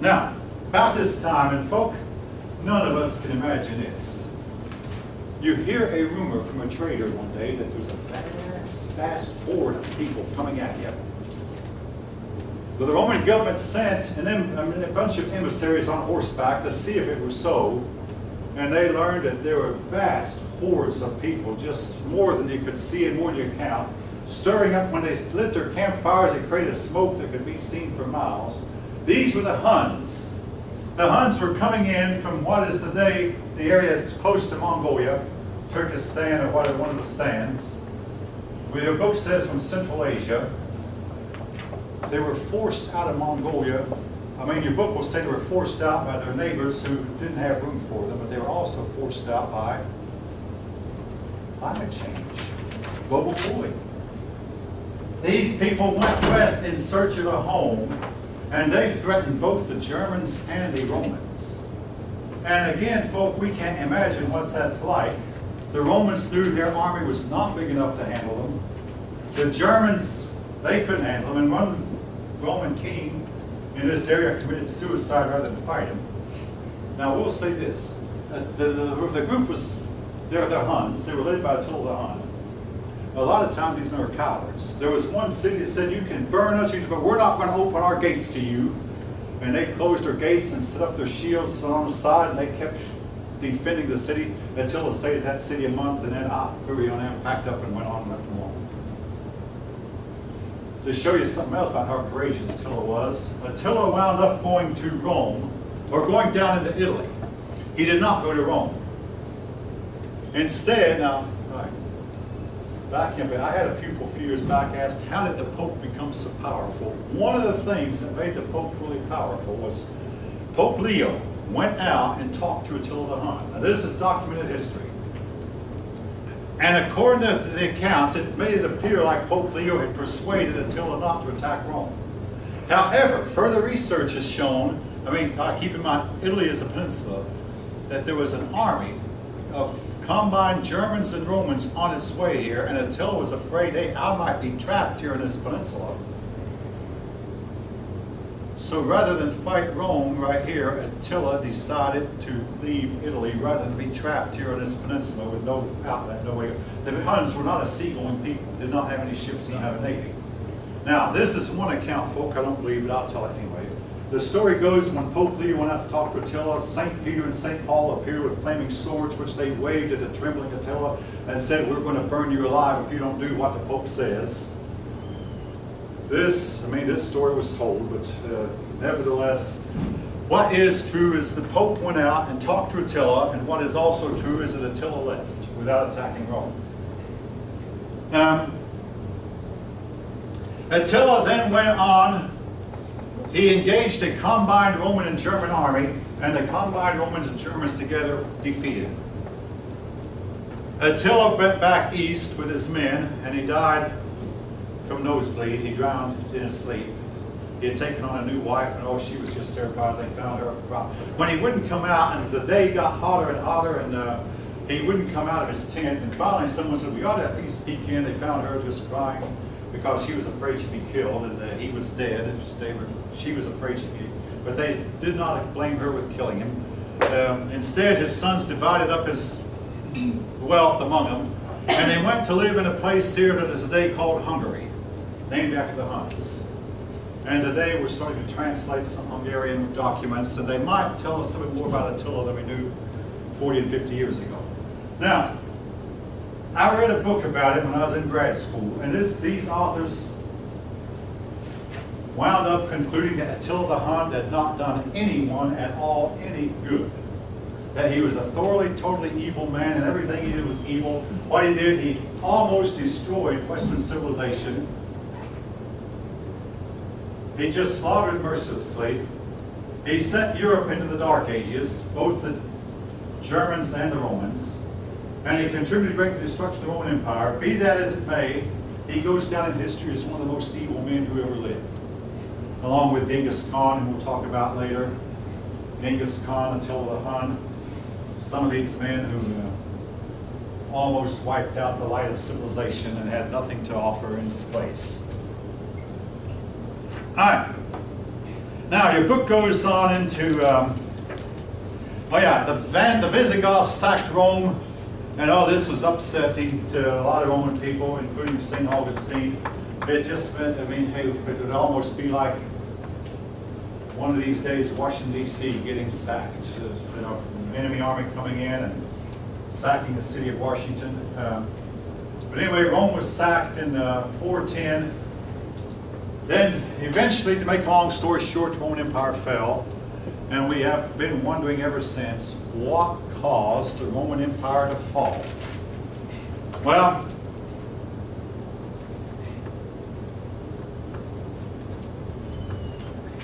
Now, about this time, and folk, none of us can imagine this. You hear a rumor from a trader one day that there's a vast horde of people coming at you. But the Roman government sent a bunch of emissaries on horseback to see if it was so. And they learned that there were vast hordes of people, just more than you could see and more than you could count, stirring up. When they lit their campfires, they created smoke that could be seen for miles. These were the Huns. The Huns were coming in from what is today the area close to Mongolia, Turkestan, or whatever, one of the stands. Your book says from Central Asia. They were forced out of Mongolia. I mean, your book will say they were forced out by their neighbors who didn't have room for them, but they were also forced out by climate change, global cooling. These people went west in search of a home, and they threatened both the Germans and the Romans. And again, folk, we can't imagine what that's like. The Romans knew their army was not big enough to handle them. The Germans, they couldn't handle them, and one Roman king in this area committed suicide rather than fight him. Now, we'll say this. The group was, they're the Huns. They were led by Attila the Hun. A lot of times these men were cowards. There was one city that said, you can burn us, but we're not going to open our gates to you. And they closed their gates and set up their shields on the side, and they kept defending the city until it stayed at that city a month, and then Virion packed up and went on and left them alone. To show you something else about how courageous Attila was, Attila wound up going to Rome, or going down into Italy. He did not go to Rome. Instead, now, back in, I had a pupil a few years back ask, how did the Pope become so powerful? One of the things that made the Pope really powerful was Pope Leo went out and talked to Attila the Hun. Now, this is documented history. And according to the accounts, it made it appear like Pope Leo had persuaded Attila not to attack Rome. However, further research has shown, I mean, keep in mind, Italy is a peninsula, that there was an army of combined Germans and Romans on its way here, and Attila was afraid, hey, I might be trapped here in this peninsula. So rather than fight Rome right here, Attila decided to leave Italy rather than be trapped here on this peninsula with no outlet, no way. The Huns were not a seagoing people, did not have any ships, did not have a navy. Now, this is one account, folk, I don't believe, but I'll tell it anyway. The story goes when Pope Leo went out to talk to Attila, St. Peter and St. Paul appeared with flaming swords, which they waved at the trembling Attila and said, we're going to burn you alive if you don't do what the Pope says. This story was told, but nevertheless, what is true is the Pope went out and talked to Attila, and what is also true is that Attila left without attacking Rome. Attila then went on. He engaged a combined Roman and German army, and the combined Romans and Germans together defeated. Attila went back east with his men, and he died from nosebleed. He drowned in his sleep. He had taken on a new wife, and oh, she was just terrified. They found her. When he wouldn't come out, and the day got hotter and hotter, and he wouldn't come out of his tent, and finally someone said, we ought to at least peek in. They found her just crying because she was afraid she'd be killed, and he was dead. She was afraid she'd be, but they did not blame her with killing him. Instead, his sons divided up his wealth among them, and they went to live in a place here that is today called Hungary, named after the Huns. And today we're starting to translate some Hungarian documents, and they might tell us a little bit more about Attila than we knew 40 and 50 years ago. Now, I read a book about it when I was in grad school, and these authors wound up concluding that Attila the Hun had not done anyone at all any good. That he was a thoroughly, totally evil man, and everything he did was evil. What he did, he almost destroyed Western civilization. He just slaughtered mercilessly. He sent Europe into the Dark Ages, both the Germans and the Romans, and he contributed greatly to the destruction of the Roman Empire. Be that as it may, he goes down in history as one of the most evil men who ever lived, along with Genghis Khan, who we'll talk about later. Genghis Khan, Attila the Hun, some of these men who almost wiped out the light of civilization and had nothing to offer in its place. All right. Now your book goes on into, oh yeah, the Visigoths sacked Rome, and all this was upsetting to a lot of Roman people, including St. Augustine. It just meant, I mean, hey, it would almost be like one of these days Washington, D.C. getting sacked. You know, enemy army coming in and sacking the city of Washington. But anyway, Rome was sacked in 410. Then eventually, to make a long story short, the Roman Empire fell. And we have been wondering ever since, what caused the Roman Empire to fall? Well,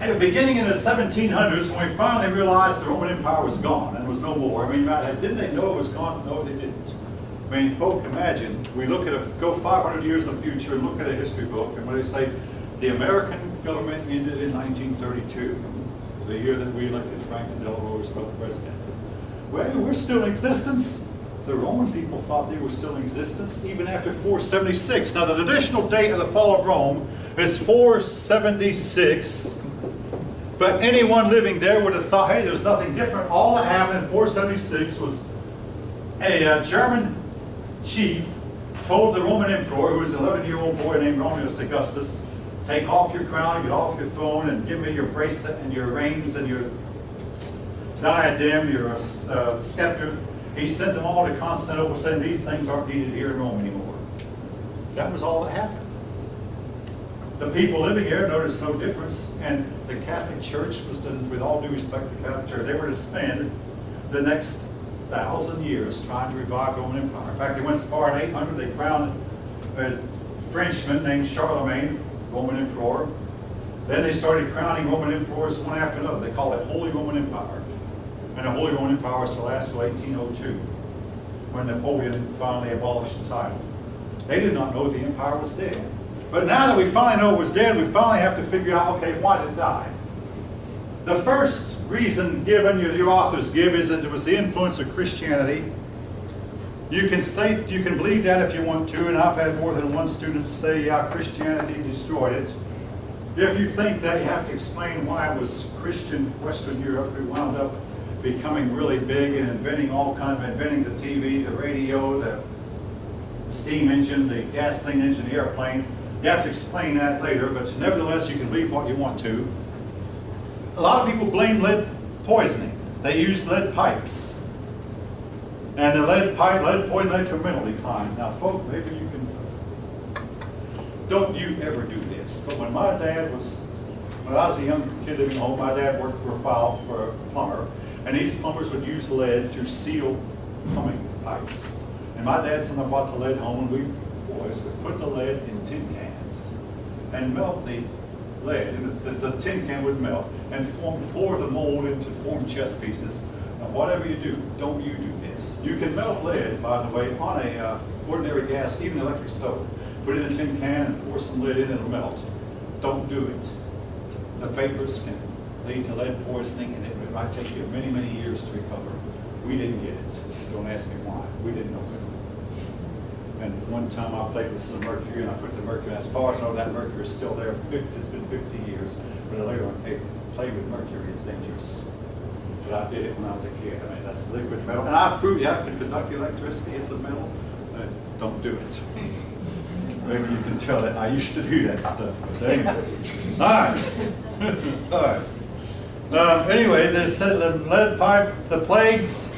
at the beginning in the 1700s, when we finally realized the Roman Empire was gone and there was no more. I mean, didn't they know it was gone? No, they didn't. I mean, folk, imagine, we look at go 500 years in the future and look at a history book, and when they say the American government ended in 1932, the year that we elected Franklin Delano Roosevelt president. Well, we're still in existence. The Roman people thought they were still in existence even after 476. Now, the traditional date of the fall of Rome is 476. But anyone living there would have thought, hey, there's nothing different. All that happened in 476 was a German chief told the Roman emperor, who was an 11-year-old boy named Romulus Augustus, take off your crown, get off your throne, and give me your bracelet and your reins and your diadem, your scepter. He sent them all to Constantine, saying these things aren't needed here in Rome anymore. That was all that happened. The people living here noticed no difference, and the Catholic Church was, with all due respect to the Catholic Church, they were to spend the next 1,000 years trying to revive the Roman Empire. In fact, they went so far in 800, they crowned a Frenchman named Charlemagne, Roman Emperor. Then they started crowning Roman emperors one after another. They called it Holy Roman Empire. And the Holy Roman Empire was to last till 1802, when Napoleon finally abolished the title. They did not know the empire was dead. But now that we finally know it was dead, we finally have to figure out, okay, why did it die? The first reason given, your authors give, is that it was the influence of Christianity. You can believe that if you want to, and I've had more than one student say, yeah, Christianity destroyed it. If you think that, you have to explain why it was Christian Western Europe who wound up becoming really big and inventing the TV, the radio, the steam engine, the gasoline engine, the airplane. You have to explain that later, but nevertheless, you can believe what you want to. A lot of people blame lead poisoning. They use lead pipes. And the lead poison led to a mental decline. Now, folks, maybe you can, don't you ever do this. But when I was a young kid living home, my dad worked for a while for a plumber, and these plumbers would use lead to seal plumbing pipes. And my dad somehow brought the lead home, and we boys would put the lead in tin cans and melt the lead, and the tin can would melt, and pour the mold into form chess pieces. Now, whatever you do, don't you do this. You can melt lead, by the way, on a ordinary gas, even electric stove. Put it in a tin can and pour some lead in, it'll melt. Don't do it. The vapors can lead to lead poisoning, and it might take you many, many years to recover. We didn't get it. Don't ask me why. We didn't know it. And one time I played with some mercury, and I put the mercury, as far as I know, that mercury is still there. It's been 50 years. But later on, hey, play with mercury is dangerous. But I did it when I was a kid. I mean, that's liquid metal. And I've proved you have to conduct electricity. It's a metal. Don't do it. Maybe you can tell that I used to do that stuff. But anyway. All right. All right. Anyway, they said the lead pipe, the plagues,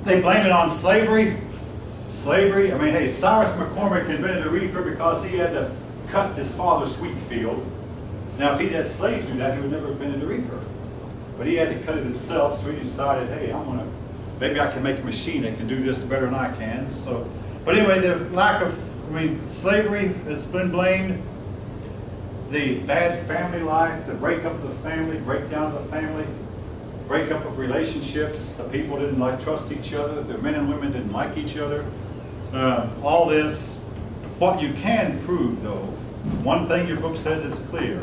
they blame it on slavery. Slavery, I mean, hey, Cyrus McCormick invented a reaper because he had to cut his father's wheat field. Now, if he'd had slaves do that, he would never have invented a reaper. But he had to cut it himself, so he decided, hey, maybe I can make a machine that can do this better than I can. So, but anyway, the lack of, slavery has been blamed. The bad family life, the breakup of the family, breakdown of the family, breakup of relationships. The people didn't trust each other. The men and women didn't like each other. All this. What you can prove, though, one thing your book says is clear.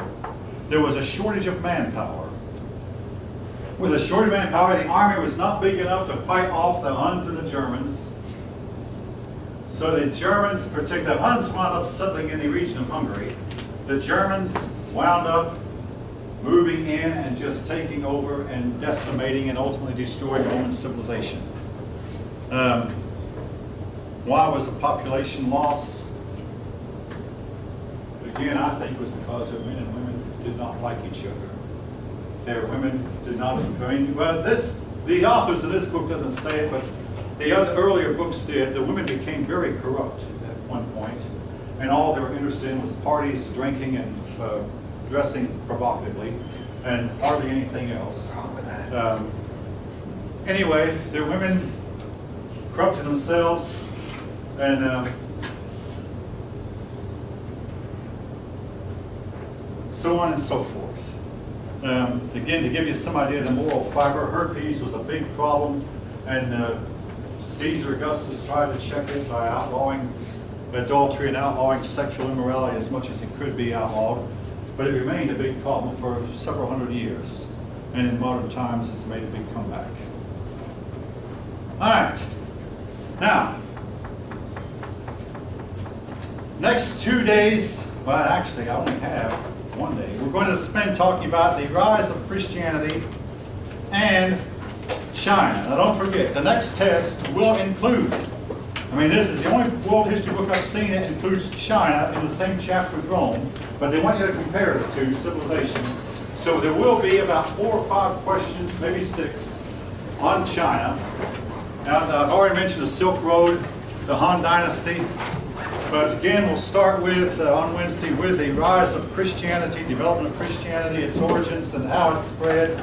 There was a shortage of manpower. With a shortage of manpower, the army was not big enough to fight off the Huns and the Germans. So the Germans, particularly the Huns, wound up settling in the region of Hungary. The Germans wound up moving in and just taking over and decimating and ultimately destroying Roman civilization. Why was the population loss? Again, I think it was because their men and women did not like each other. Their women did not, well, the authors of this book doesn't say it, but the other earlier books did. The women became very corrupt at one point, and all they were interested in was parties, drinking, and dressing provocatively, and hardly anything else. Anyway, their women corrupted themselves, and so on and so forth. Again, to give you some idea of the moral fiber, herpes was a big problem, and Caesar Augustus tried to check it by outlawing adultery and outlawing sexual immorality as much as it could be outlawed, but it remained a big problem for several hundred years, and in modern times has made a big comeback. All right, now, next 2 days, well actually I only have 1 day, we're going to spend talking about the rise of Christianity and China. Now don't forget, the next test will include, this is the only world history book I've seen that includes China in the same chapter with Rome, but they want you to compare the two civilizations. So there will be about 4 or 5 questions, maybe 6, on China. Now, I've already mentioned the Silk Road, the Han Dynasty, but again, we'll start with, on Wednesday, with the rise of Christianity, development of Christianity, its origins and how it spread,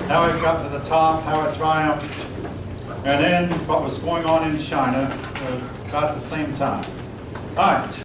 how it got to the top, how it triumphed, and then what was going on in China about the same time. All right.